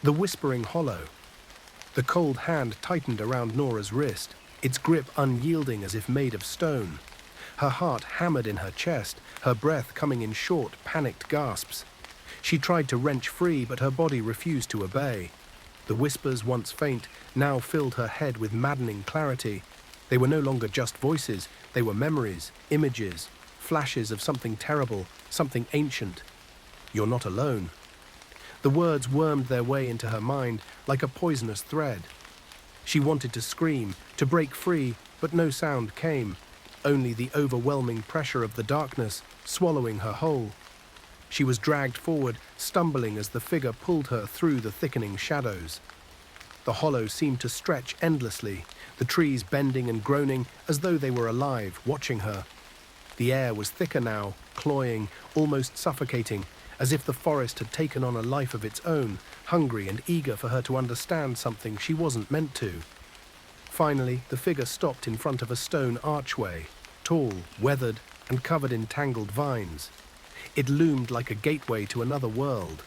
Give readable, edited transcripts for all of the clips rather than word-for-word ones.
The whispering hollow. The cold hand tightened around Nora's wrist, its grip unyielding as if made of stone. Her heart hammered in her chest, her breath coming in short, panicked gasps. She tried to wrench free, but her body refused to obey. The whispers, once faint, now filled her head with maddening clarity. They were no longer just voices, they were memories, images, flashes of something terrible, something ancient. "You're not alone." The words wormed their way into her mind like a poisonous thread. She wanted to scream, to break free, but no sound came, only the overwhelming pressure of the darkness swallowing her whole. She was dragged forward, stumbling as the figure pulled her through the thickening shadows. The hollow seemed to stretch endlessly, the trees bending and groaning as though they were alive, watching her. The air was thicker now, cloying, almost suffocating, as if the forest had taken on a life of its own, hungry and eager for her to understand something she wasn't meant to. Finally, the figure stopped in front of a stone archway, tall, weathered, and covered in tangled vines. It loomed like a gateway to another world.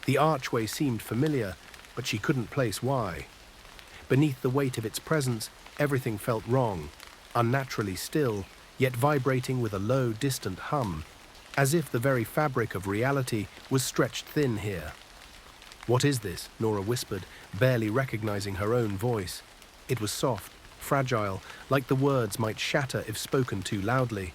The archway seemed familiar, but she couldn't place why. Beneath the weight of its presence, everything felt wrong, unnaturally still, yet vibrating with a low, distant hum, as if the very fabric of reality was stretched thin here. "What is this?" Nora whispered, barely recognizing her own voice. It was soft, fragile, like the words might shatter if spoken too loudly.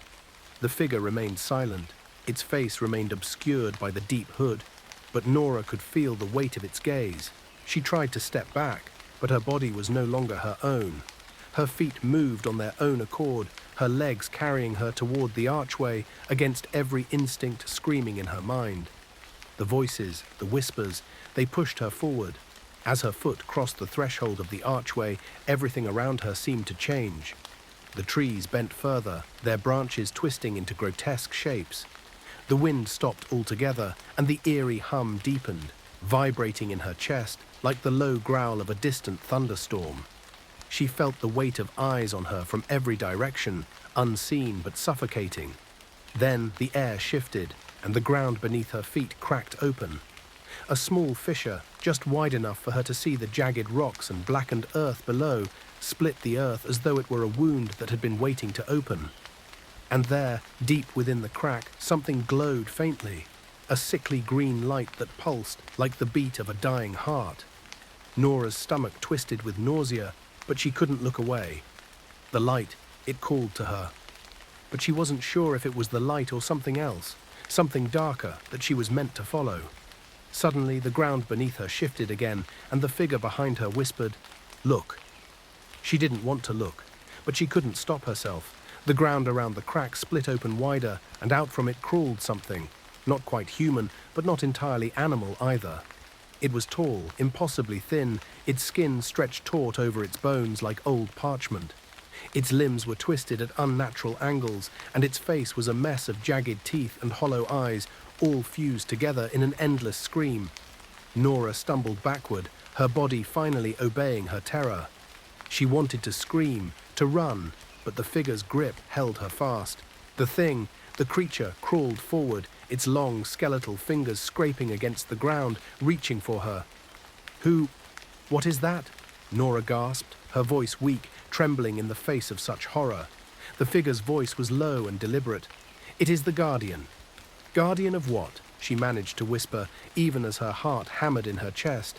The figure remained silent. Its face remained obscured by the deep hood, but Nora could feel the weight of its gaze. She tried to step back, but her body was no longer her own. Her feet moved on their own accord, her legs carrying her toward the archway against every instinct screaming in her mind. The voices, the whispers, they pushed her forward. As her foot crossed the threshold of the archway, everything around her seemed to change. The trees bent further, their branches twisting into grotesque shapes. The wind stopped altogether, and the eerie hum deepened, vibrating in her chest like the low growl of a distant thunderstorm. She felt the weight of eyes on her from every direction, unseen but suffocating. Then the air shifted, and the ground beneath her feet cracked open. A small fissure, just wide enough for her to see the jagged rocks and blackened earth below, split the earth as though it were a wound that had been waiting to open. And there, deep within the crack, something glowed faintly, a sickly green light that pulsed like the beat of a dying heart. Nora's stomach twisted with nausea, but she couldn't look away. The light, it called to her. But she wasn't sure if it was the light or something else, something darker that she was meant to follow. Suddenly, the ground beneath her shifted again, and the figure behind her whispered, "Look." She didn't want to look, but she couldn't stop herself. The ground around the crack split open wider, and out from it crawled something, not quite human, but not entirely animal either. It was tall, impossibly thin, its skin stretched taut over its bones like old parchment. Its limbs were twisted at unnatural angles, and its face was a mess of jagged teeth and hollow eyes, all fused together in an endless scream. Nora stumbled backward, her body finally obeying her terror. She wanted to scream, to run, but the figure's grip held her fast. The creature crawled forward, its long skeletal fingers scraping against the ground, reaching for her. What is that?" Nora gasped, her voice weak, trembling in the face of such horror. The figure's voice was low and deliberate. "It is the Guardian." "Guardian of what?" she managed to whisper, even as her heart hammered in her chest.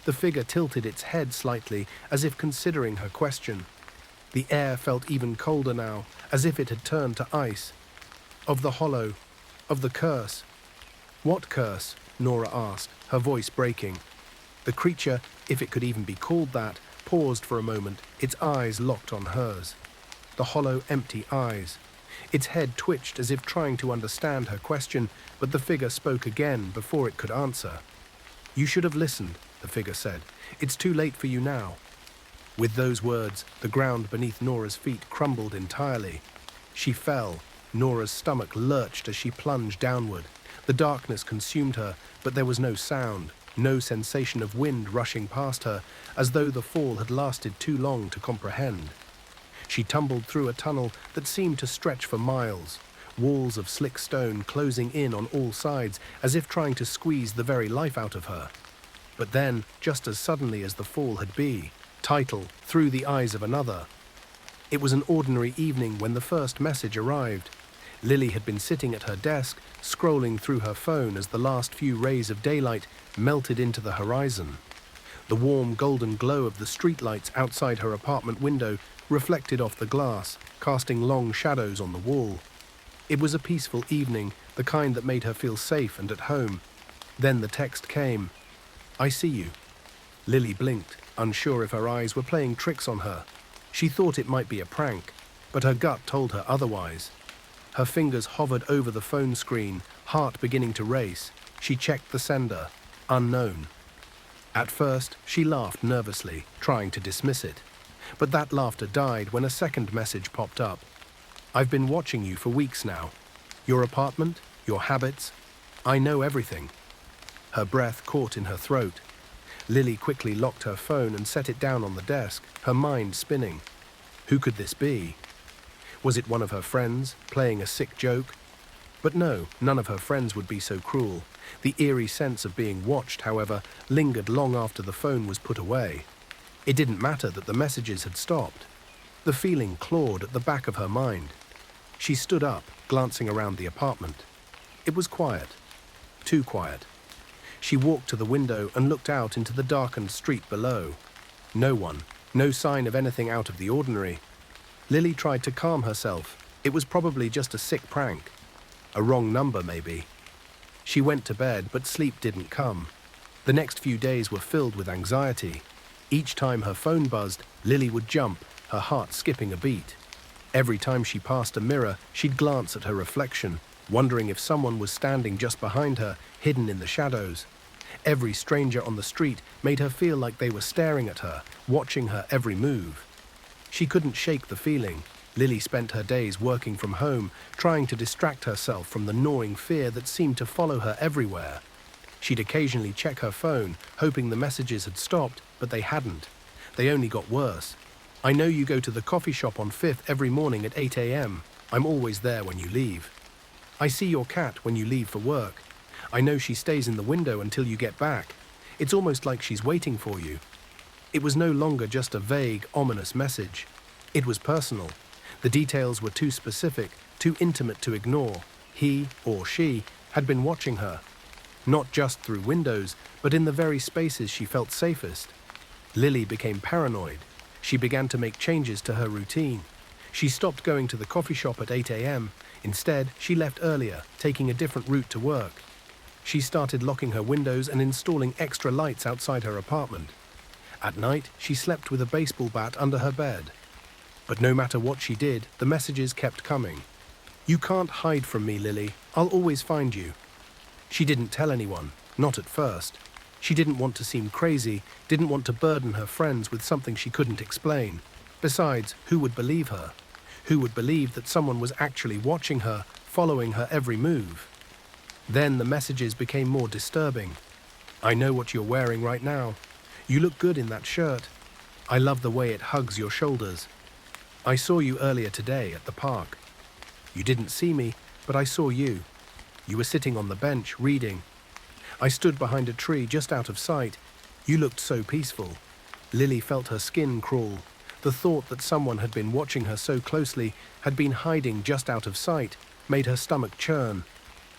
The figure tilted its head slightly, as if considering her question. The air felt even colder now, as if it had turned to ice. "Of the hollow, of the curse." "What curse?" Nora asked, her voice breaking. The creature, if it could even be called that, paused for a moment, its eyes locked on hers. The hollow, empty eyes. Its head twitched as if trying to understand her question, but the figure spoke again before it could answer. "You should have listened," the figure said. "It's too late for you now." With those words, the ground beneath Nora's feet crumbled entirely. She fell. Nora's stomach lurched as she plunged downward. The darkness consumed her, but there was no sound, no sensation of wind rushing past her, as though the fall had lasted too long to comprehend. She tumbled through a tunnel that seemed to stretch for miles, walls of slick stone closing in on all sides, as if trying to squeeze the very life out of her. But then, just as suddenly as the fall had been, title through the eyes of another. It was an ordinary evening when the first message arrived. Lily had been sitting at her desk, scrolling through her phone as the last few rays of daylight melted into the horizon. The warm golden glow of the streetlights outside her apartment window reflected off the glass, casting long shadows on the wall. It was a peaceful evening, the kind that made her feel safe and at home. Then the text came. "I see you." Lily blinked, unsure if her eyes were playing tricks on her. She thought it might be a prank, but her gut told her otherwise. Her fingers hovered over the phone screen, heart beginning to race. She checked the sender. Unknown. At first, she laughed nervously, trying to dismiss it. But that laughter died when a second message popped up. "I've been watching you for weeks now. Your apartment, your habits. I know everything." Her breath caught in her throat. Lily quickly locked her phone and set it down on the desk, her mind spinning. Who could this be? Was it one of her friends, playing a sick joke? But no, none of her friends would be so cruel. The eerie sense of being watched, however, lingered long after the phone was put away. It didn't matter that the messages had stopped. The feeling clawed at the back of her mind. She stood up, glancing around the apartment. It was quiet. Too quiet. She walked to the window and looked out into the darkened street below. No one, no sign of anything out of the ordinary. Lily tried to calm herself. It was probably just a sick prank. A wrong number, maybe. She went to bed, but sleep didn't come. The next few days were filled with anxiety. Each time her phone buzzed, Lily would jump, her heart skipping a beat. Every time she passed a mirror, she'd glance at her reflection, wondering if someone was standing just behind her, hidden in the shadows. Every stranger on the street made her feel like they were staring at her, watching her every move. She couldn't shake the feeling. Lily spent her days working from home, trying to distract herself from the gnawing fear that seemed to follow her everywhere. She'd occasionally check her phone, hoping the messages had stopped, but they hadn't. They only got worse. "I know you go to the coffee shop on 5th every morning at 8 a.m. I'm always there when you leave. I see your cat when you leave for work. I know she stays in the window until you get back. It's almost like she's waiting for you." It was no longer just a vague, ominous message. It was personal. The details were too specific, too intimate to ignore. He, or she, had been watching her. Not just through windows, but in the very spaces she felt safest. Lily became paranoid. She began to make changes to her routine. She stopped going to the coffee shop at 8 a.m. Instead, she left earlier, taking a different route to work. She started locking her windows and installing extra lights outside her apartment. At night, she slept with a baseball bat under her bed. But no matter what she did, the messages kept coming. "You can't hide from me, Lily. I'll always find you." She didn't tell anyone, not at first. She didn't want to seem crazy, didn't want to burden her friends with something she couldn't explain. Besides, who would believe her? Who would believe that someone was actually watching her, following her every move? Then the messages became more disturbing. "I know what you're wearing right now. You look good in that shirt. I love the way it hugs your shoulders. I saw you earlier today at the park. You didn't see me, but I saw you. You were sitting on the bench, reading. I stood behind a tree just out of sight. You looked so peaceful." Lily felt her skin crawl. The thought that someone had been watching her so closely, had been hiding just out of sight, made her stomach churn.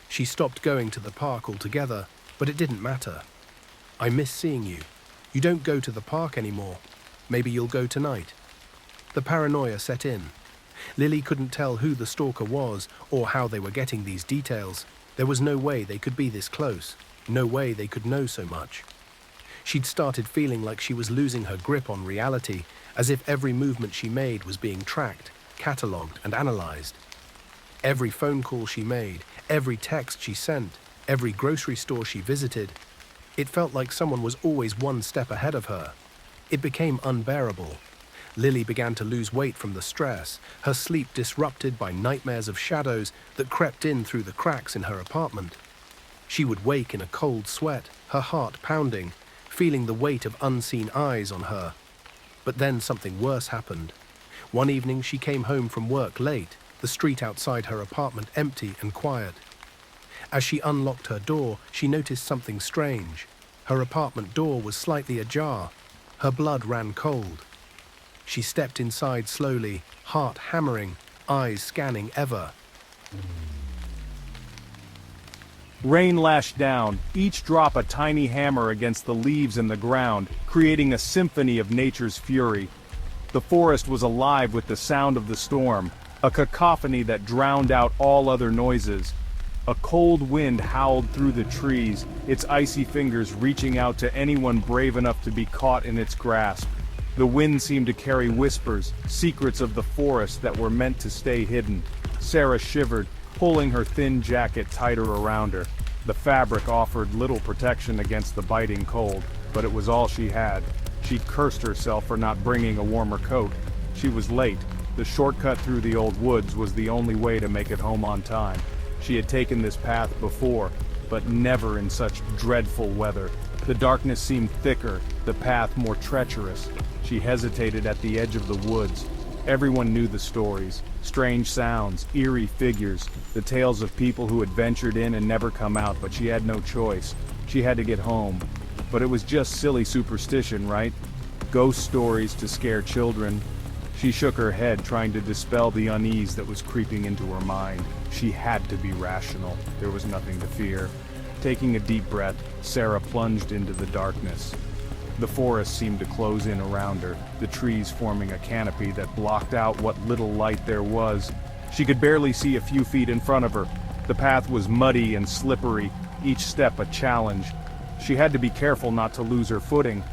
She stopped going to the park altogether, but it didn't matter. "I miss seeing you. You don't go to the park anymore. Maybe you'll go tonight." The paranoia set in. Lily couldn't tell who the stalker was or how they were getting these details. There was no way they could be this close. No way they could know so much. She'd started feeling like she was losing her grip on reality, as if every movement she made was being tracked, catalogued, and analyzed. Every phone call she made, every text she sent, every grocery store she visited, it felt like someone was always one step ahead of her. It became unbearable. Lily began to lose weight from the stress, her sleep disrupted by nightmares of shadows that crept in through the cracks in her apartment. She would wake in a cold sweat, her heart pounding, feeling the weight of unseen eyes on her. But then something worse happened. One evening she came home from work late, the street outside her apartment empty and quiet. As she unlocked her door, she noticed something strange. Her apartment door was slightly ajar. Her blood ran cold. She stepped inside slowly, heart hammering, eyes scanning ever. Rain lashed down, each drop a tiny hammer against the leaves and the ground, creating a symphony of nature's fury. The forest was alive with the sound of the storm, a cacophony that drowned out all other noises. A cold wind howled through the trees, its icy fingers reaching out to anyone brave enough to be caught in its grasp. The wind seemed to carry whispers, secrets of the forest that were meant to stay hidden. Sarah shivered, pulling her thin jacket tighter around her. The fabric offered little protection against the biting cold, but it was all she had. She cursed herself for not bringing a warmer coat. She was late. The shortcut through the old woods was the only way to make it home on time. She had taken this path before, but never in such dreadful weather. The darkness seemed thicker, the path more treacherous. She hesitated at the edge of the woods. Everyone knew the stories, strange sounds, eerie figures, the tales of people who had ventured in and never come out, but she had no choice. She had to get home. But it was just silly superstition, right? Ghost stories to scare children. She shook her head, trying to dispel the unease that was creeping into her mind. She had to be rational. There was nothing to fear. Taking a deep breath, Sarah plunged into the darkness. The forest seemed to close in around her, the trees forming a canopy that blocked out what little light there was. She could barely see a few feet in front of her. The path was muddy and slippery, each step a challenge. She had to be careful not to lose her footing.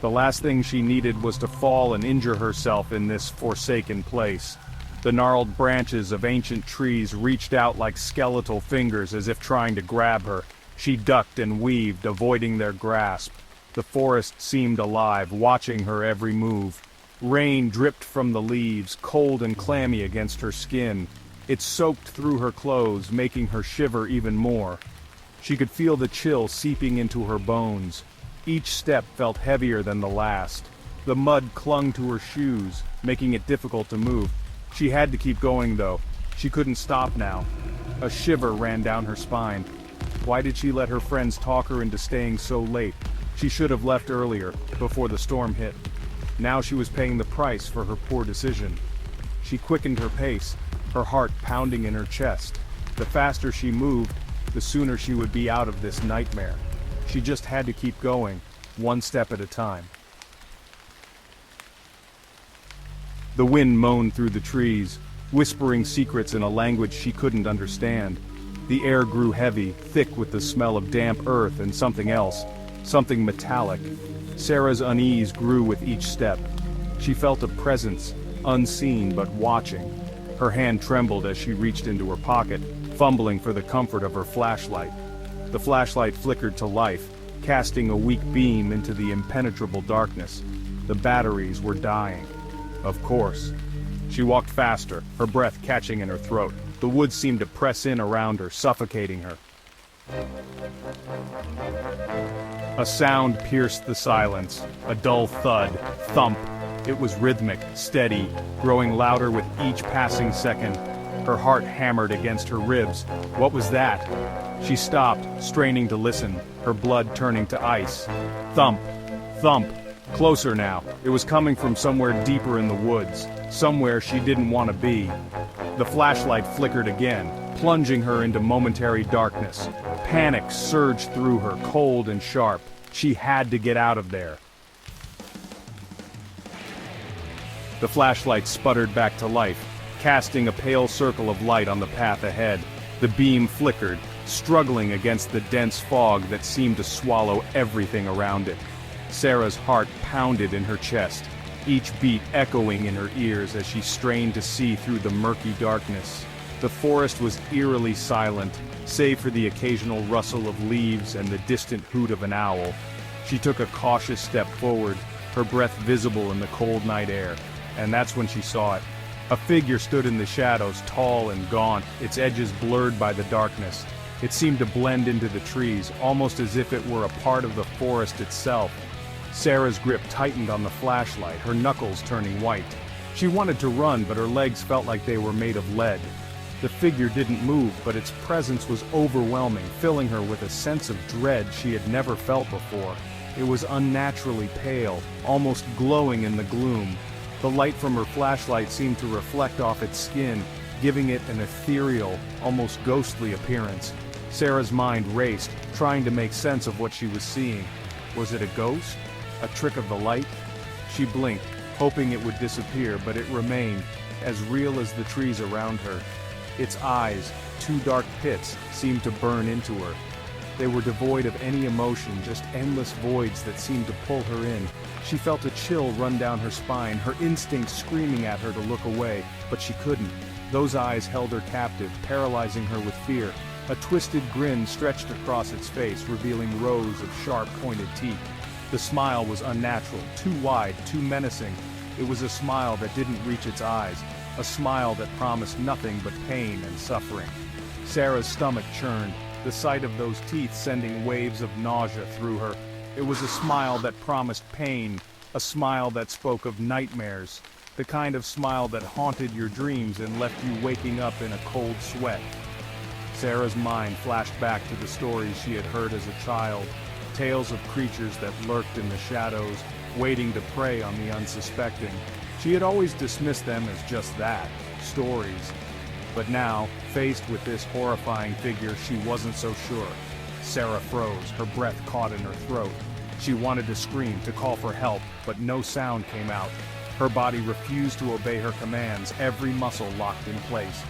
The last thing she needed was to fall and injure herself in this forsaken place. The gnarled branches of ancient trees reached out like skeletal fingers as if trying to grab her. She ducked and weaved, avoiding their grasp. The forest seemed alive, watching her every move. Rain dripped from the leaves, cold and clammy against her skin. It soaked through her clothes, making her shiver even more. She could feel the chill seeping into her bones. Each step felt heavier than the last. The mud clung to her shoes, making it difficult to move. She had to keep going, though. She couldn't stop now. A shiver ran down her spine. Why did she let her friends talk her into staying so late? She should have left earlier, before the storm hit. Now she was paying the price for her poor decision. She quickened her pace, her heart pounding in her chest. The faster she moved, the sooner she would be out of this nightmare. She just had to keep going, one step at a time. The wind moaned through the trees, whispering secrets in a language she couldn't understand. The air grew heavy, thick with the smell of damp earth and something else, something metallic. Sarah's unease grew with each step. She felt a presence, unseen but watching. Her hand trembled as she reached into her pocket, fumbling for the comfort of her flashlight. The flashlight flickered to life, casting a weak beam into the impenetrable darkness. The batteries were dying. Of course. She walked faster, her breath catching in her throat. The woods seemed to press in around her, suffocating her. A sound pierced the silence, a dull thud, thump. It was rhythmic, steady, growing louder with each passing second. Her heart hammered against her ribs. What was that? She stopped, straining to listen, her blood turning to ice. Thump, thump, closer now. It was coming from somewhere deeper in the woods, somewhere she didn't want to be. The flashlight flickered again, plunging her into momentary darkness. Panic surged through her, cold and sharp. She had to get out of there. The flashlight sputtered back to life, casting a pale circle of light on the path ahead. The beam flickered, struggling against the dense fog that seemed to swallow everything around it. Sarah's heart pounded in her chest, each beat echoing in her ears as she strained to see through the murky darkness. The forest was eerily silent, save for the occasional rustle of leaves and the distant hoot of an owl. She took a cautious step forward, her breath visible in the cold night air, and that's when she saw it. A figure stood in the shadows, tall and gaunt, its edges blurred by the darkness. It seemed to blend into the trees, almost as if it were a part of the forest itself. Sarah's grip tightened on the flashlight, her knuckles turning white. She wanted to run, but her legs felt like they were made of lead. The figure didn't move, but its presence was overwhelming, filling her with a sense of dread she had never felt before. It was unnaturally pale, almost glowing in the gloom. The light from her flashlight seemed to reflect off its skin, giving it an ethereal, almost ghostly appearance. Sarah's mind raced, trying to make sense of what she was seeing. Was it a ghost? A trick of the light? She blinked, hoping it would disappear, but it remained, as real as the trees around her. Its eyes, two dark pits, seemed to burn into her. They were devoid of any emotion, just endless voids that seemed to pull her in. She felt a chill run down her spine, her instincts screaming at her to look away, but she couldn't. Those eyes held her captive, paralyzing her with fear. A twisted grin stretched across its face, revealing rows of sharp, pointed teeth. The smile was unnatural, too wide, too menacing. It was a smile that didn't reach its eyes, a smile that promised nothing but pain and suffering. Sarah's stomach churned, the sight of those teeth sending waves of nausea through her. It was a smile that promised pain, a smile that spoke of nightmares, the kind of smile that haunted your dreams and left you waking up in a cold sweat. Sarah's mind flashed back to the stories she had heard as a child, tales of creatures that lurked in the shadows, waiting to prey on the unsuspecting. She had always dismissed them as just that, stories. But now, faced with this horrifying figure, she wasn't so sure. Sarah froze, her breath caught in her throat. She wanted to scream, to call for help, but no sound came out. Her body refused to obey her commands, every muscle locked in place.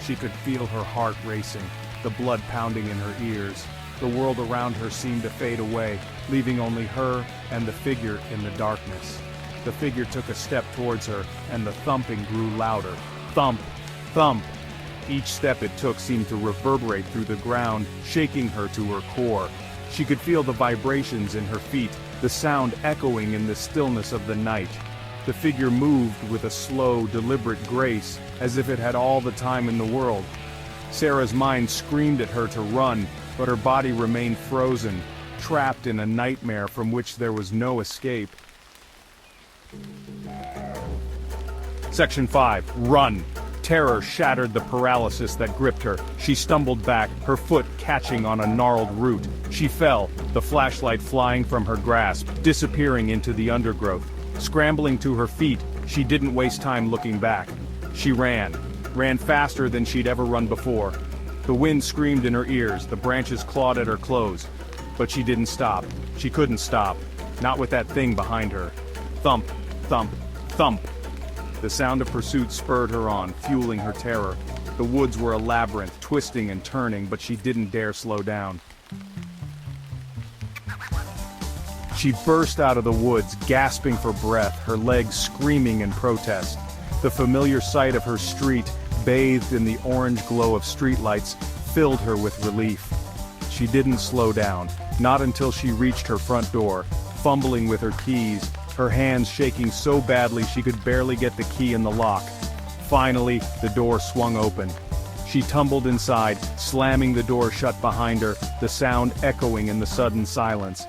She could feel her heart racing, the blood pounding in her ears. The world around her seemed to fade away, leaving only her and the figure in the darkness. The figure took a step towards her, and the thumping grew louder. Thump! Thump! Each step it took seemed to reverberate through the ground, shaking her to her core. She could feel the vibrations in her feet, the sound echoing in the stillness of the night. The figure moved with a slow, deliberate grace, as if it had all the time in the world. Sarah's mind screamed at her to run, but her body remained frozen, trapped in a nightmare from which there was no escape. Section 5. Run! Terror shattered the paralysis that gripped her. She stumbled back, her foot catching on a gnarled root. She fell, the flashlight flying from her grasp, disappearing into the undergrowth. Scrambling to her feet, she didn't waste time looking back. She ran faster than she'd ever run before. The wind screamed in her ears, the branches clawed at her clothes. But she didn't stop. She couldn't stop. Not with that thing behind her. Thump, thump, thump. The sound of pursuit spurred her on, fueling her terror. The woods were a labyrinth, twisting and turning, but she didn't dare slow down. She burst out of the woods, gasping for breath, her legs screaming in protest. The familiar sight of her street, bathed in the orange glow of streetlights, filled her with relief. She didn't slow down, not until she reached her front door, fumbling with her keys, her hands shaking so badly she could barely get the key in the lock. Finally, the door swung open. She tumbled inside, slamming the door shut behind her, the sound echoing in the sudden silence.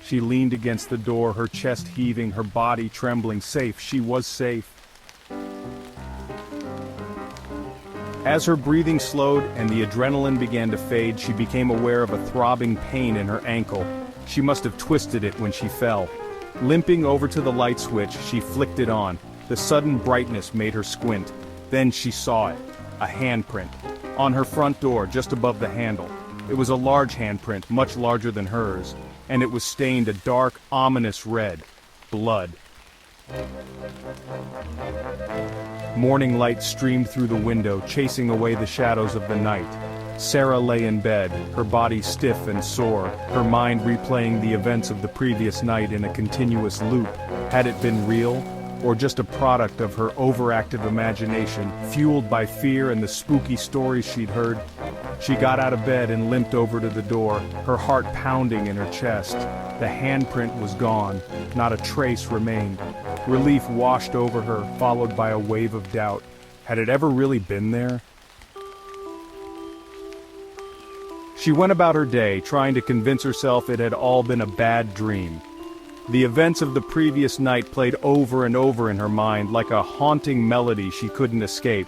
She leaned against the door, her chest heaving, her body trembling. Safe, she was safe. As her breathing slowed and the adrenaline began to fade, she became aware of a throbbing pain in her ankle. She must have twisted it when she fell. Limping over to the light switch, she flicked it on. The sudden brightness made her squint. Then she saw it. A handprint. On her front door, just above the handle. It was a large handprint, much larger than hers, and it was stained a dark, ominous red. Blood. Morning light streamed through the window, chasing away the shadows of the night. Sarah lay in bed, her body stiff and sore, her mind replaying the events of the previous night in a continuous loop. Had it been real, or just a product of her overactive imagination, fueled by fear and the spooky stories she'd heard? She got out of bed and limped over to the door, her heart pounding in her chest. The handprint was gone, not a trace remained. Relief washed over her, followed by a wave of doubt. Had it ever really been there? She went about her day, trying to convince herself it had all been a bad dream. The events of the previous night played over and over in her mind like a haunting melody she couldn't escape.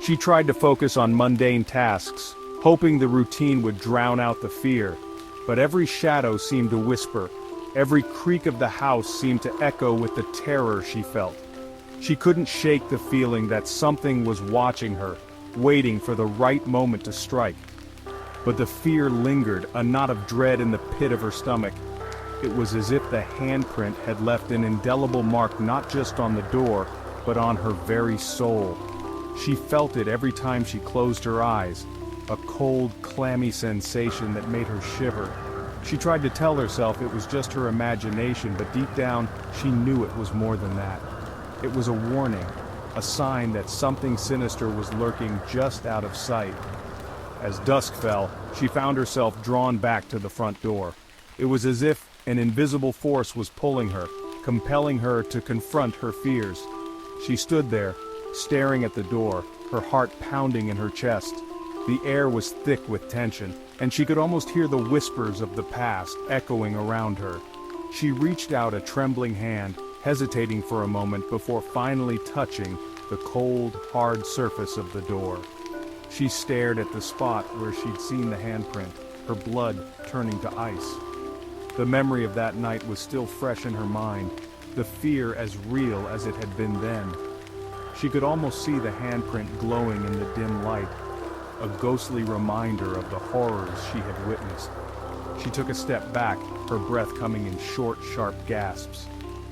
She tried to focus on mundane tasks, hoping the routine would drown out the fear. But every shadow seemed to whisper. Every creak of the house seemed to echo with the terror she felt. She couldn't shake the feeling that something was watching her, waiting for the right moment to strike. But the fear lingered, a knot of dread in the pit of her stomach. It was as if the handprint had left an indelible mark not just on the door, but on her very soul. She felt it every time she closed her eyes, a cold, clammy sensation that made her shiver. She tried to tell herself it was just her imagination, but deep down, she knew it was more than that. It was a warning, a sign that something sinister was lurking just out of sight. As dusk fell, she found herself drawn back to the front door. It was as if an invisible force was pulling her, compelling her to confront her fears. She stood there, staring at the door, her heart pounding in her chest. The air was thick with tension, and she could almost hear the whispers of the past echoing around her. She reached out a trembling hand, hesitating for a moment before finally touching the cold, hard surface of the door. She stared at the spot where she'd seen the handprint, her blood turning to ice. The memory of that night was still fresh in her mind, the fear as real as it had been then. She could almost see the handprint glowing in the dim light, a ghostly reminder of the horrors she had witnessed. She took a step back, her breath coming in short, sharp gasps.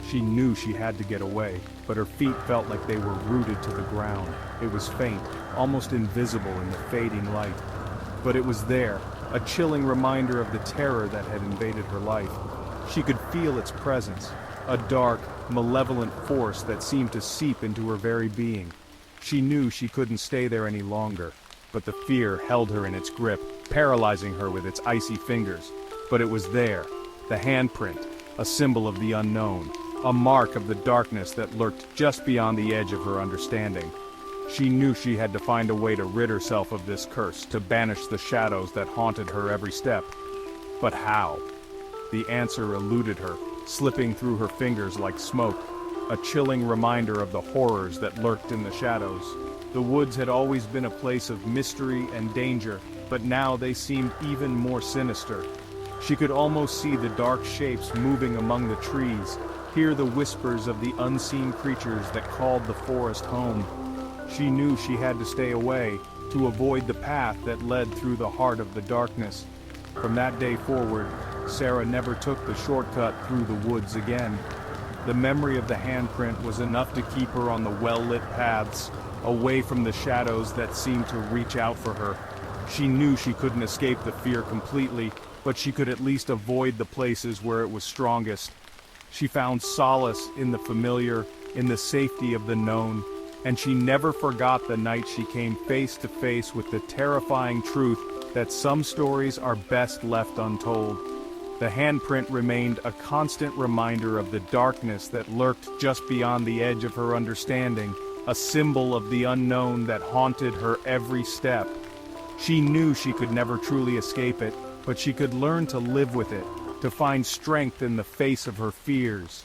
She knew she had to get away, but her feet felt like they were rooted to the ground. It was faint, almost invisible in the fading light. But it was there, a chilling reminder of the terror that had invaded her life. She could feel its presence, a dark, malevolent force that seemed to seep into her very being. She knew she couldn't stay there any longer, but the fear held her in its grip, paralyzing her with its icy fingers. But it was there, the handprint, a symbol of the unknown, a mark of the darkness that lurked just beyond the edge of her understanding. She knew she had to find a way to rid herself of this curse, to banish the shadows that haunted her every step. But how? The answer eluded her, slipping through her fingers like smoke, a chilling reminder of the horrors that lurked in the shadows. The woods had always been a place of mystery and danger, but now they seemed even more sinister. She could almost see the dark shapes moving among the trees, hear the whispers of the unseen creatures that called the forest home. She knew she had to stay away, to avoid the path that led through the heart of the darkness. From that day forward, Sarah never took the shortcut through the woods again. The memory of the handprint was enough to keep her on the well-lit paths, away from the shadows that seemed to reach out for her. She knew she couldn't escape the fear completely, but she could at least avoid the places where it was strongest. She found solace in the familiar, in the safety of the known, and she never forgot the night she came face to face with the terrifying truth that some stories are best left untold. The handprint remained a constant reminder of the darkness that lurked just beyond the edge of her understanding, a symbol of the unknown that haunted her every step. She knew she could never truly escape it, but she could learn to live with it, to find strength in the face of her fears.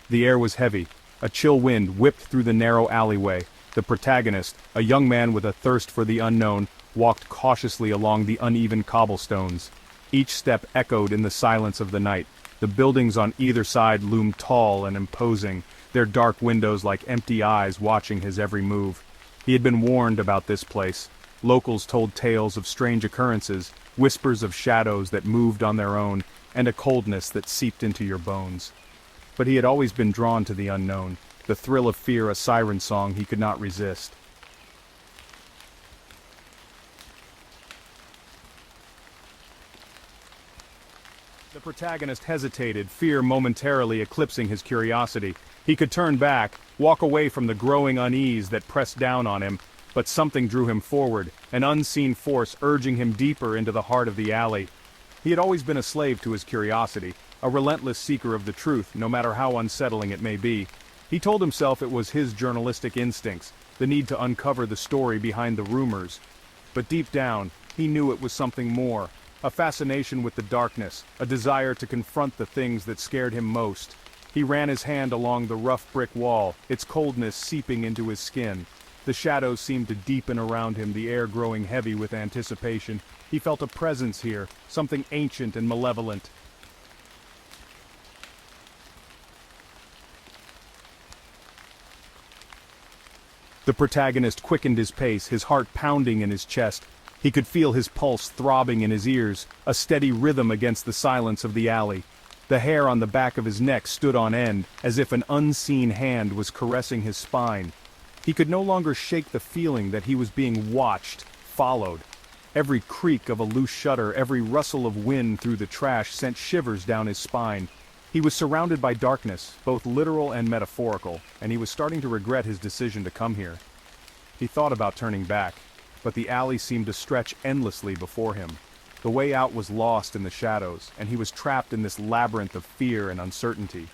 The air was heavy. A chill wind whipped through the narrow alleyway. The protagonist, a young man with a thirst for the unknown, walked cautiously along the uneven cobblestones. Each step echoed in the silence of the night. The buildings on either side loomed tall and imposing, their dark windows like empty eyes watching his every move. He had been warned about this place. Locals told tales of strange occurrences, whispers of shadows that moved on their own, and a coldness that seeped into your bones. But he had always been drawn to the unknown, the thrill of fear, a siren song he could not resist. The protagonist hesitated, fear momentarily eclipsing his curiosity. He could turn back, walk away from the growing unease that pressed down on him, but something drew him forward, an unseen force urging him deeper into the heart of the alley. He had always been a slave to his curiosity, a relentless seeker of the truth, no matter how unsettling it may be. He told himself it was his journalistic instincts, the need to uncover the story behind the rumors. But deep down, he knew it was something more, a fascination with the darkness, a desire to confront the things that scared him most. He ran his hand along the rough brick wall, its coldness seeping into his skin. The shadows seemed to deepen around him, the air growing heavy with anticipation. He felt a presence here, something ancient and malevolent. The protagonist quickened his pace, his heart pounding in his chest. He could feel his pulse throbbing in his ears, a steady rhythm against the silence of the alley. The hair on the back of his neck stood on end, as if an unseen hand was caressing his spine. He could no longer shake the feeling that he was being watched, followed. Every creak of a loose shutter, every rustle of wind through the trash sent shivers down his spine. He was surrounded by darkness, both literal and metaphorical, and he was starting to regret his decision to come here. He thought about turning back, but the alley seemed to stretch endlessly before him. The way out was lost in the shadows, and he was trapped in this labyrinth of fear and uncertainty.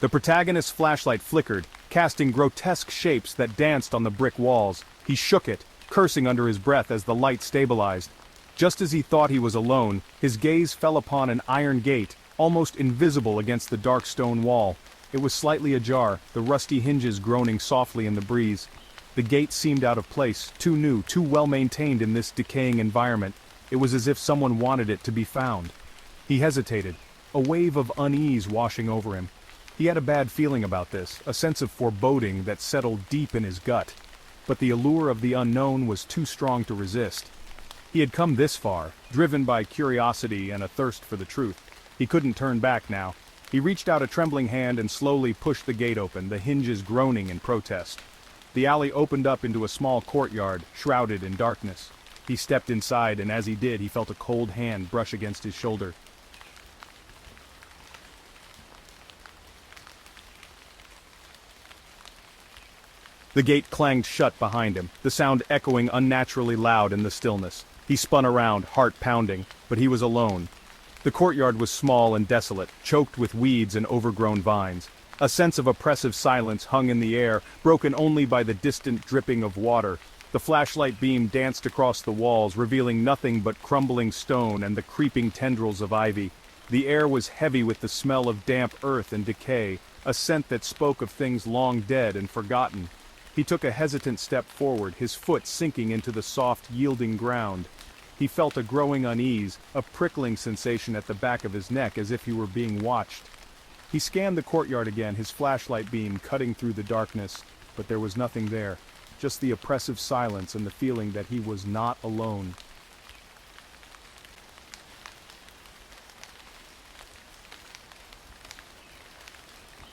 The protagonist's flashlight flickered, casting grotesque shapes that danced on the brick walls. He shook it, cursing under his breath as the light stabilized. Just as he thought he was alone, his gaze fell upon an iron gate, almost invisible against the dark stone wall. It was slightly ajar, the rusty hinges groaning softly in the breeze. The gate seemed out of place, too new, too well-maintained in this decaying environment. It was as if someone wanted it to be found. He hesitated, a wave of unease washing over him. He had a bad feeling about this, a sense of foreboding that settled deep in his gut. But the allure of the unknown was too strong to resist. He had come this far, driven by curiosity and a thirst for the truth. He couldn't turn back now. He reached out a trembling hand and slowly pushed the gate open, the hinges groaning in protest. The alley opened up into a small courtyard, shrouded in darkness. He stepped inside, and as he did, he felt a cold hand brush against his shoulder. The gate clanged shut behind him, the sound echoing unnaturally loud in the stillness. He spun around, heart pounding, but he was alone. The courtyard was small and desolate, choked with weeds and overgrown vines. A sense of oppressive silence hung in the air, broken only by the distant dripping of water. The flashlight beam danced across the walls, revealing nothing but crumbling stone and the creeping tendrils of ivy. The air was heavy with the smell of damp earth and decay, a scent that spoke of things long dead and forgotten. He took a hesitant step forward, his foot sinking into the soft, yielding ground. He felt a growing unease, a prickling sensation at the back of his neck as if he were being watched. He scanned the courtyard again, his flashlight beam cutting through the darkness, but there was nothing there, just the oppressive silence and the feeling that he was not alone.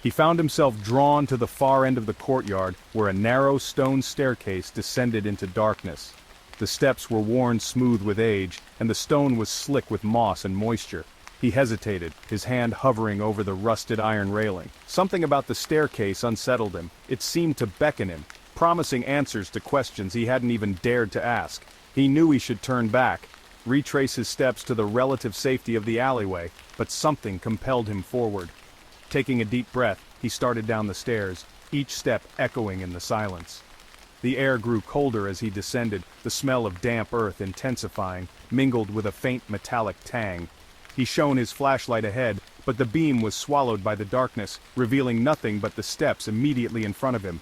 He found himself drawn to the far end of the courtyard, where a narrow stone staircase descended into darkness. The steps were worn smooth with age, and the stone was slick with moss and moisture. He hesitated, his hand hovering over the rusted iron railing. Something about the staircase unsettled him. It seemed to beckon him, promising answers to questions he hadn't even dared to ask. He knew he should turn back, retrace his steps to the relative safety of the alleyway, but something compelled him forward. Taking a deep breath, he started down the stairs, each step echoing in the silence. The air grew colder as he descended, the smell of damp earth intensifying, mingled with a faint metallic tang. He shone his flashlight ahead, but the beam was swallowed by the darkness, revealing nothing but the steps immediately in front of him.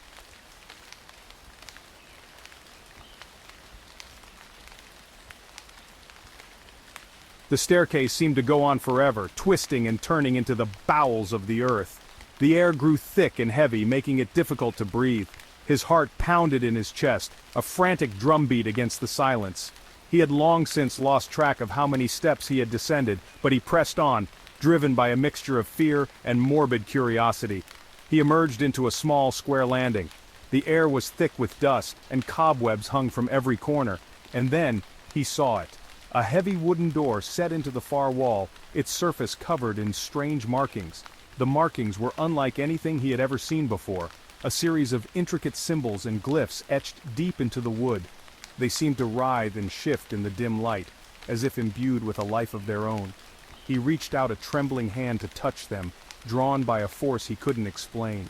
The staircase seemed to go on forever, twisting and turning into the bowels of the earth. The air grew thick and heavy, making it difficult to breathe. His heart pounded in his chest, a frantic drumbeat against the silence. He had long since lost track of how many steps he had descended, but he pressed on, driven by a mixture of fear and morbid curiosity. He emerged into a small square landing. The air was thick with dust, and cobwebs hung from every corner. And then, he saw it. A heavy wooden door set into the far wall, its surface covered in strange markings. The markings were unlike anything he had ever seen before, a series of intricate symbols and glyphs etched deep into the wood. They seemed to writhe and shift in the dim light, as if imbued with a life of their own. He reached out a trembling hand to touch them, drawn by a force he couldn't explain.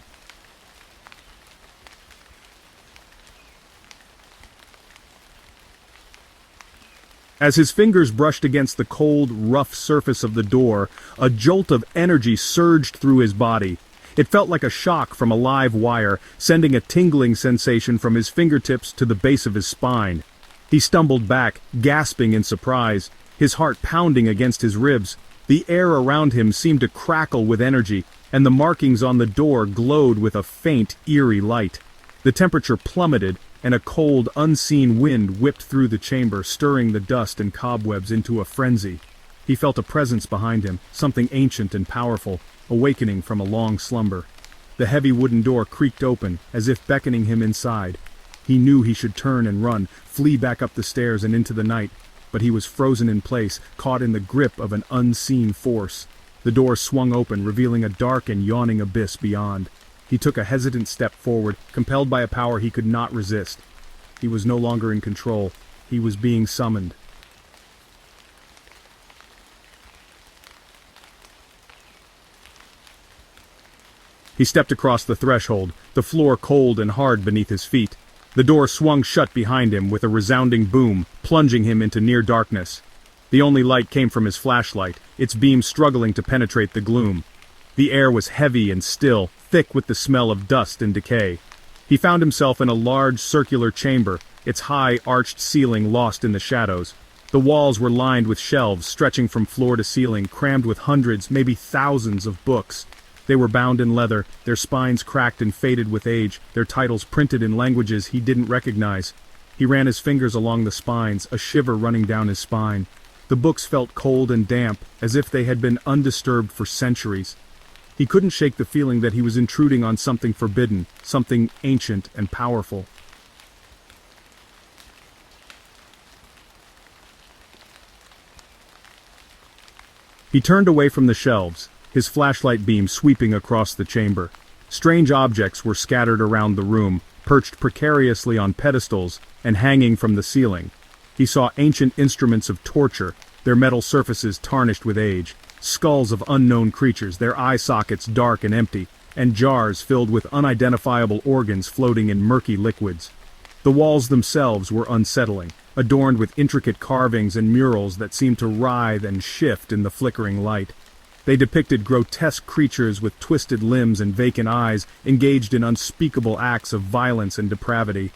As his fingers brushed against the cold, rough surface of the door, a jolt of energy surged through his body. It felt like a shock from a live wire, sending a tingling sensation from his fingertips to the base of his spine. He stumbled back, gasping in surprise, his heart pounding against his ribs. The air around him seemed to crackle with energy, and the markings on the door glowed with a faint, eerie light. The temperature plummeted, and a cold, unseen wind whipped through the chamber, stirring the dust and cobwebs into a frenzy. He felt a presence behind him, something ancient and powerful, awakening from a long slumber. The heavy wooden door creaked open, as if beckoning him inside. He knew he should turn and run, flee back up the stairs and into the night, but he was frozen in place, caught in the grip of an unseen force. The door swung open, revealing a dark and yawning abyss beyond. He took a hesitant step forward, compelled by a power he could not resist. He was no longer in control. He was being summoned. He stepped across the threshold, the floor cold and hard beneath his feet. The door swung shut behind him with a resounding boom, plunging him into near darkness. The only light came from his flashlight, its beam struggling to penetrate the gloom. The air was heavy and still, thick with the smell of dust and decay. He found himself in a large circular chamber, its high, arched ceiling lost in the shadows. The walls were lined with shelves stretching from floor to ceiling, crammed with hundreds, maybe thousands of books. They were bound in leather, their spines cracked and faded with age, their titles printed in languages he didn't recognize. He ran his fingers along the spines, a shiver running down his spine. The books felt cold and damp, as if they had been undisturbed for centuries. He couldn't shake the feeling that he was intruding on something forbidden, something ancient and powerful. He turned away from the shelves, his flashlight beam sweeping across the chamber. Strange objects were scattered around the room, perched precariously on pedestals and hanging from the ceiling. He saw ancient instruments of torture, their metal surfaces tarnished with age, skulls of unknown creatures, their eye sockets dark and empty, and jars filled with unidentifiable organs floating in murky liquids. The walls themselves were unsettling, adorned with intricate carvings and murals that seemed to writhe and shift in the flickering light. They depicted grotesque creatures with twisted limbs and vacant eyes, engaged in unspeakable acts of violence and depravity.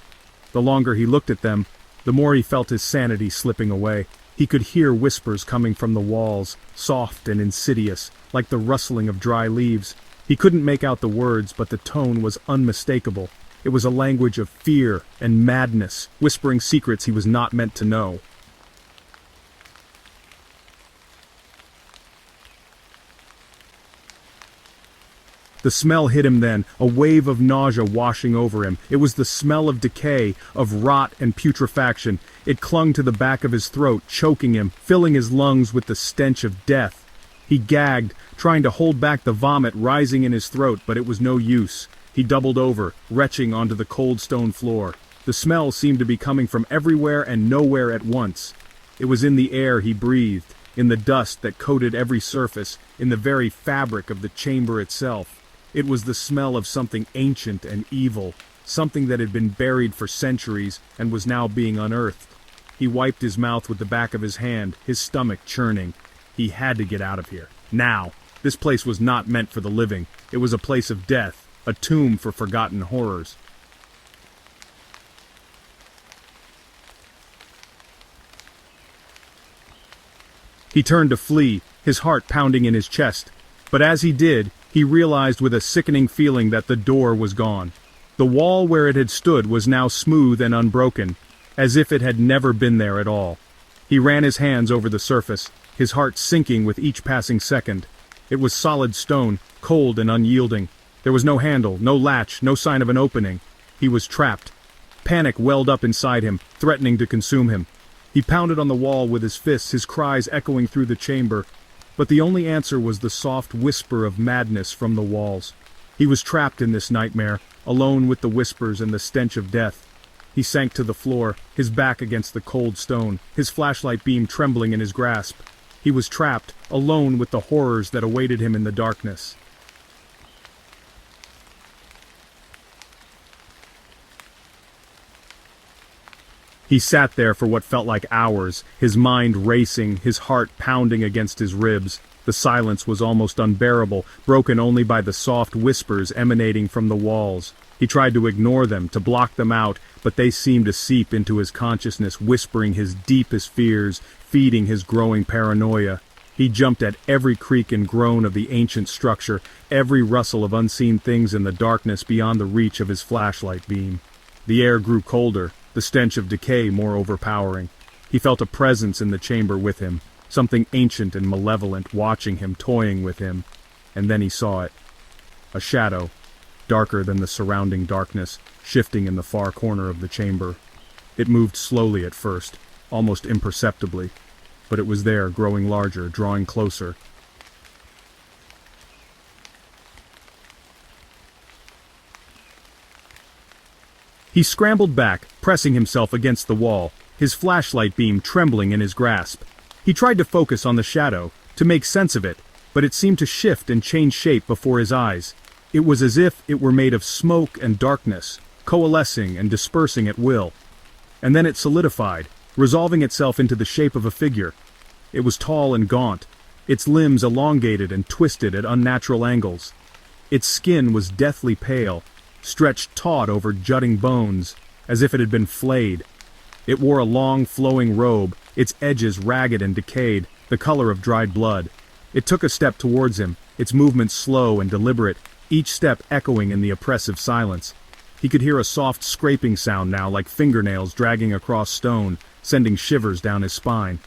The longer he looked at them, the more he felt his sanity slipping away. He could hear whispers coming from the walls, soft and insidious, like the rustling of dry leaves. He couldn't make out the words, but the tone was unmistakable. It was a language of fear and madness, whispering secrets he was not meant to know. The smell hit him then, a wave of nausea washing over him. It was the smell of decay, of rot and putrefaction. It clung to the back of his throat, choking him, filling his lungs with the stench of death. He gagged, trying to hold back the vomit rising in his throat, but it was no use. He doubled over, retching onto the cold stone floor. The smell seemed to be coming from everywhere and nowhere at once. It was in the air he breathed, in the dust that coated every surface, in the very fabric of the chamber itself. It was the smell of something ancient and evil, something that had been buried for centuries and was now being unearthed. He wiped his mouth with the back of his hand, his stomach churning. He had to get out of here. Now. This place was not meant for the living. It was a place of death, a tomb for forgotten horrors. He turned to flee, his heart pounding in his chest. But as he did, he realized with a sickening feeling that the door was gone. The wall where it had stood was now smooth and unbroken, as if it had never been there at all. He ran his hands over the surface, his heart sinking with each passing second. It was solid stone, cold and unyielding. There was no handle, no latch, no sign of an opening. He was trapped. Panic welled up inside him, threatening to consume him. He pounded on the wall with his fists, his cries echoing through the chamber. But the only answer was the soft whisper of madness from the walls. He was trapped in this nightmare, alone with the whispers and the stench of death. He sank to the floor, his back against the cold stone, his flashlight beam trembling in his grasp. He was trapped, alone with the horrors that awaited him in the darkness. He sat there for what felt like hours, his mind racing, his heart pounding against his ribs. The silence was almost unbearable, broken only by the soft whispers emanating from the walls. He tried to ignore them, to block them out, but they seemed to seep into his consciousness, whispering his deepest fears, feeding his growing paranoia. He jumped at every creak and groan of the ancient structure, every rustle of unseen things in the darkness beyond the reach of his flashlight beam. The air grew colder, the stench of decay more overpowering. He felt a presence in the chamber with him, something ancient and malevolent watching him, toying with him. And then he saw it. A shadow, darker than the surrounding darkness, shifting in the far corner of the chamber. It moved slowly at first, almost imperceptibly, but it was there, growing larger, drawing closer. He scrambled back, pressing himself against the wall, his flashlight beam trembling in his grasp. He tried to focus on the shadow, to make sense of it, but it seemed to shift and change shape before his eyes. It was as if it were made of smoke and darkness, coalescing and dispersing at will. And then it solidified, resolving itself into the shape of a figure. It was tall and gaunt, its limbs elongated and twisted at unnatural angles. Its skin was deathly pale, stretched taut over jutting bones, as if it had been flayed. It wore a long, flowing robe, its edges ragged and decayed, the color of dried blood. It took a step towards him, its movements slow and deliberate, each step echoing in the oppressive silence. He could hear a soft scraping sound now, like fingernails dragging across stone, sending shivers down his spine.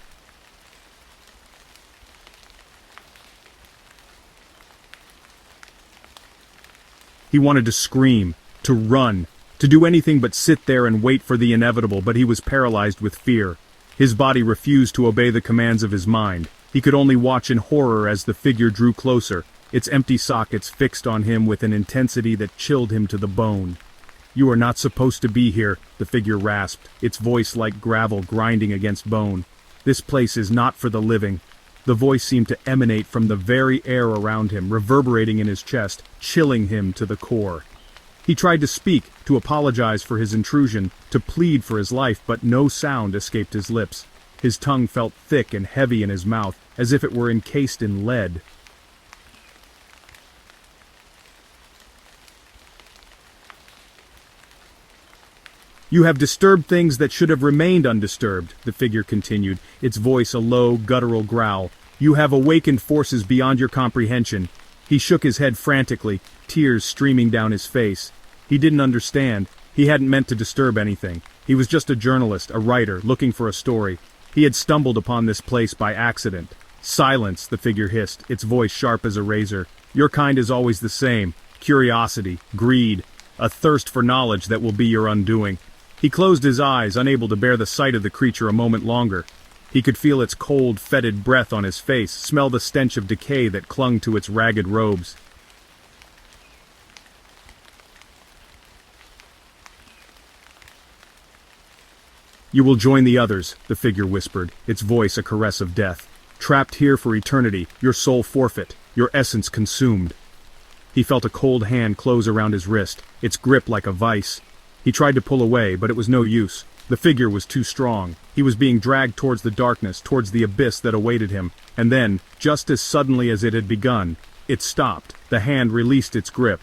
He wanted to scream, to run, to do anything but sit there and wait for the inevitable, but he was paralyzed with fear. His body refused to obey the commands of his mind. He could only watch in horror as the figure drew closer, its empty sockets fixed on him with an intensity that chilled him to the bone. "You are not supposed to be here," the figure rasped, its voice like gravel grinding against bone. "This place is not for the living." The voice seemed to emanate from the very air around him, reverberating in his chest, chilling him to the core. He tried to speak, to apologize for his intrusion, to plead for his life, but no sound escaped his lips. His tongue felt thick and heavy in his mouth, as if it were encased in lead. "You have disturbed things that should have remained undisturbed," the figure continued, its voice a low, guttural growl. "You have awakened forces beyond your comprehension." He shook his head frantically, tears streaming down his face. He didn't understand. He hadn't meant to disturb anything. He was just a journalist, a writer, looking for a story. He had stumbled upon this place by accident. "Silence," the figure hissed, its voice sharp as a razor. "Your kind is always the same. Curiosity, greed, a thirst for knowledge that will be your undoing." He closed his eyes, unable to bear the sight of the creature a moment longer. He could feel its cold, fetid breath on his face, smell the stench of decay that clung to its ragged robes. "You will join the others," the figure whispered, its voice a caress of death. "Trapped here for eternity, your soul forfeit, your essence consumed." He felt a cold hand close around his wrist, its grip like a vice. He tried to pull away, but it was no use. The figure was too strong. He was being dragged towards the darkness, towards the abyss that awaited him. And then, just as suddenly as it had begun, it stopped. The hand released its grip.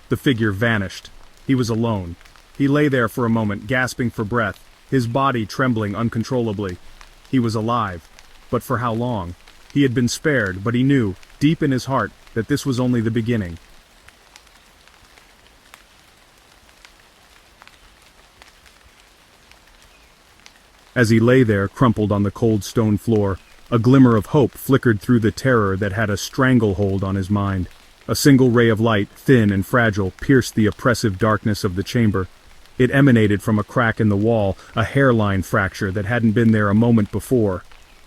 The figure vanished. He was alone. He lay there for a moment, gasping for breath, his body trembling uncontrollably. He was alive. But for how long? He had been spared, but he knew, deep in his heart, that this was only the beginning. As he lay there, crumpled on the cold stone floor, a glimmer of hope flickered through the terror that had a stranglehold on his mind. A single ray of light, thin and fragile, pierced the oppressive darkness of the chamber. It emanated from a crack in the wall, a hairline fracture that hadn't been there a moment before.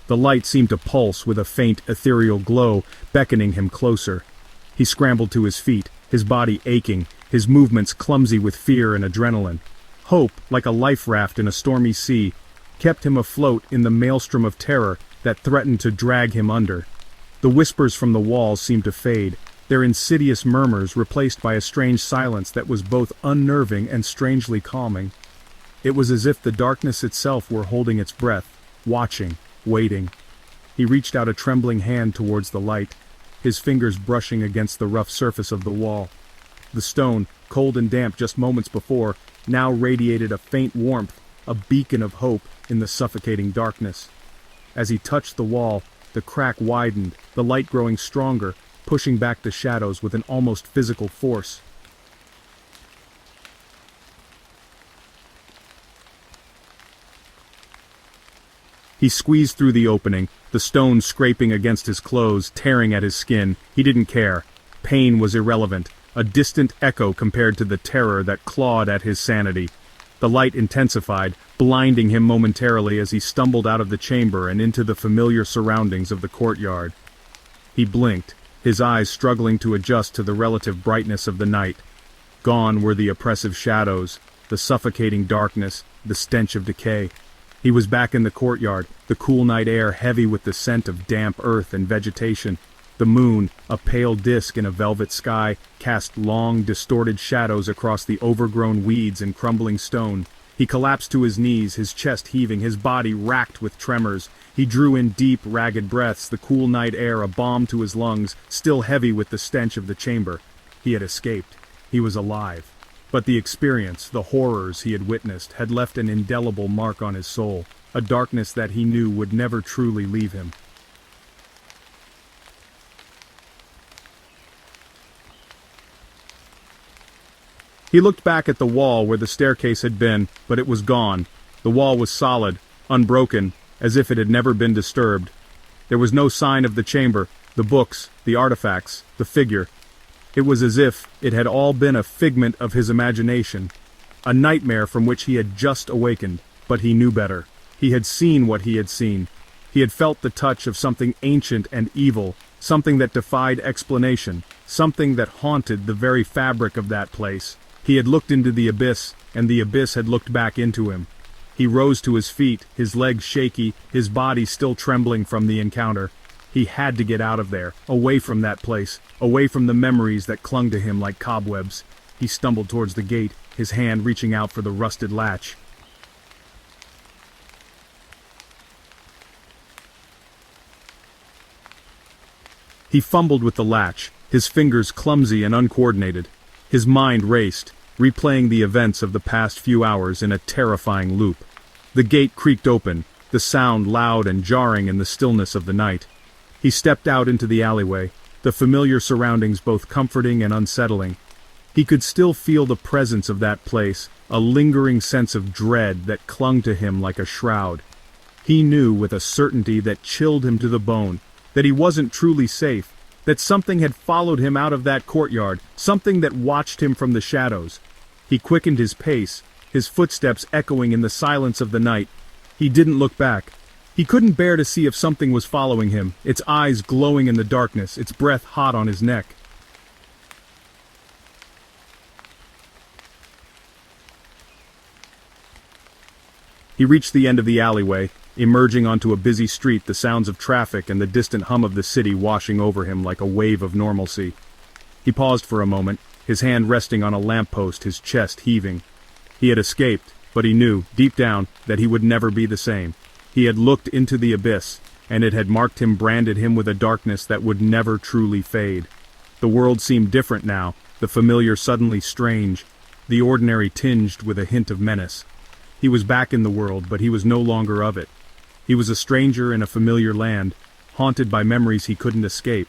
The light seemed to pulse with a faint, ethereal glow, beckoning him closer. He scrambled to his feet, his body aching, his movements clumsy with fear and adrenaline. Hope, like a life raft in a stormy sea, kept him afloat in the maelstrom of terror that threatened to drag him under. The whispers from the walls seemed to fade, their insidious murmurs replaced by a strange silence that was both unnerving and strangely calming. It was as if the darkness itself were holding its breath, watching, waiting. He reached out a trembling hand towards the light, his fingers brushing against the rough surface of the wall. The stone, cold and damp just moments before, now radiated a faint warmth, a beacon of hope in the suffocating darkness. As he touched the wall, the crack widened, the light growing stronger, pushing back the shadows with an almost physical force. He squeezed through the opening, the stone scraping against his clothes, tearing at his skin. He didn't care. Pain was irrelevant, a distant echo compared to the terror that clawed at his sanity. The light intensified, blinding him momentarily as he stumbled out of the chamber and into the familiar surroundings of the courtyard. He blinked, his eyes struggling to adjust to the relative brightness of the night. Gone were the oppressive shadows, the suffocating darkness, the stench of decay. He was back in the courtyard, the cool night air heavy with the scent of damp earth and vegetation. The moon, a pale disk in a velvet sky, cast long, distorted shadows across the overgrown weeds and crumbling stone. He collapsed to his knees, his chest heaving, his body racked with tremors. He drew in deep, ragged breaths, the cool night air a balm to his lungs, still heavy with the stench of the chamber. He had escaped. He was alive. But the experience, the horrors he had witnessed, had left an indelible mark on his soul, a darkness that he knew would never truly leave him. He looked back at the wall where the staircase had been, but it was gone. The wall was solid, unbroken, as if it had never been disturbed. There was no sign of the chamber, the books, the artifacts, the figure. It was as if it had all been a figment of his imagination, a nightmare from which he had just awakened, but he knew better. He had seen what he had seen. He had felt the touch of something ancient and evil, something that defied explanation, something that haunted the very fabric of that place. He had looked into the abyss, and the abyss had looked back into him. He rose to his feet, his legs shaky, his body still trembling from the encounter. He had to get out of there, away from that place, away from the memories that clung to him like cobwebs. He stumbled towards the gate, his hand reaching out for the rusted latch. He fumbled with the latch, his fingers clumsy and uncoordinated. His mind raced, replaying the events of the past few hours in a terrifying loop. The gate creaked open, the sound loud and jarring in the stillness of the night. He stepped out into the alleyway, the familiar surroundings both comforting and unsettling. He could still feel the presence of that place, a lingering sense of dread that clung to him like a shroud. He knew with a certainty that chilled him to the bone, that he wasn't truly safe, that something had followed him out of that courtyard, something that watched him from the shadows. He quickened his pace, his footsteps echoing in the silence of the night. He didn't look back. He couldn't bear to see if something was following him, its eyes glowing in the darkness, its breath hot on his neck. He reached the end of the alleyway, emerging onto a busy street, the sounds of traffic and the distant hum of the city washing over him like a wave of normalcy. He paused for a moment, his hand resting on a lamppost, his chest heaving. He had escaped, but he knew, deep down, that he would never be the same. He had looked into the abyss, and it had marked him, branded him with a darkness that would never truly fade. The world seemed different now, the familiar suddenly strange, the ordinary tinged with a hint of menace. He was back in the world, but he was no longer of it. He was a stranger in a familiar land, haunted by memories he couldn't escape.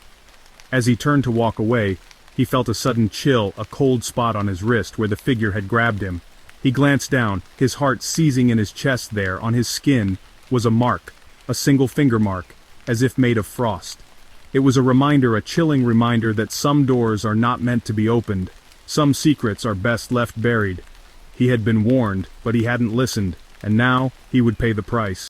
As he turned to walk away, he felt a sudden chill, a cold spot on his wrist where the figure had grabbed him. He glanced down, his heart seizing in his chest. There, on his skin, was a mark, a single finger mark, as if made of frost. It was a reminder, a chilling reminder that some doors are not meant to be opened, some secrets are best left buried. He had been warned, but he hadn't listened, and now he would pay the price.